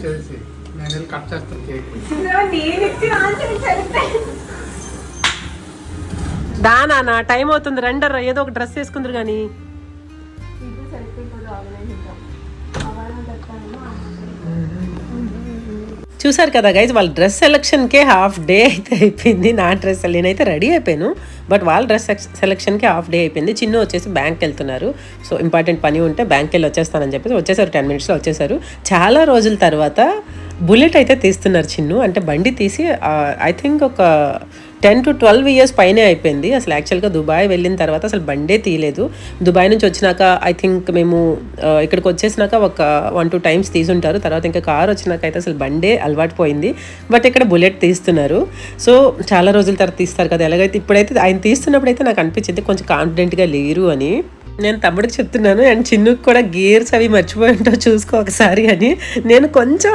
చేసి నేను వెళ్ళి కట్ చేస్తాను కేక్. దానా టైం అవుతుంది రండర్ ఏదో ఒక డ్రెస్ వేసుకుందరు కానీ. చూసారు కదా గైజ్, వాళ్ళ డ్రెస్ సెలక్షన్కే హాఫ్ డే అయితే అయిపోయింది. నా డ్రెస్ నేనైతే రెడీ అయిపోయాను, బట్ వాళ్ళ డ్రెస్ సెలక్షన్కి హాఫ్ డే అయిపోయింది. చిన్న వచ్చేసి బ్యాంక్కి వెళ్తున్నారు. సో ఇంపార్టెంట్ పని ఉంటే బ్యాంక్కి వెళ్ళి వచ్చేస్తానని చెప్పేసి వచ్చేసారు. 10 minutesలో వచ్చేసారు. చాలా రోజుల తర్వాత బుల్లెట్ అయితే తీస్తున్నారు చిన్ను. అంటే బండి తీసి ఐ థింక్ ఒక 10 to 12 years పైనే అయిపోయింది. అసలు యాక్చువల్గా దుబాయ్ వెళ్ళిన తర్వాత అసలు బండే తీయలేదు. దుబాయ్ నుంచి వచ్చినాక ఐ థింక్ మేము ఇక్కడికి వచ్చేసినాక ఒక 1-2 times తీసుంటారు. తర్వాత ఇంకా కార్ వచ్చినాక అయితే అసలు బండే అలవాటు పోయింది. బట్ ఇక్కడ బుల్లెట్ తీస్తున్నారు. సో చాలా రోజుల తర్వాత తీస్తారు కదా. ఎలాగైతే ఇప్పుడైతే ఆయన తీస్తున్నప్పుడు అయితే నాకు అనిపించింది కొంచెం కాన్ఫిడెంట్గా లేరు అని. నేను తమ్ముడికి చెప్తున్నాను, అండ్ చిన్నుకి కూడా గేర్స్ అవి మర్చిపోయి ఉంటావు చూసుకో ఒకసారి అని. నేను కొంచెం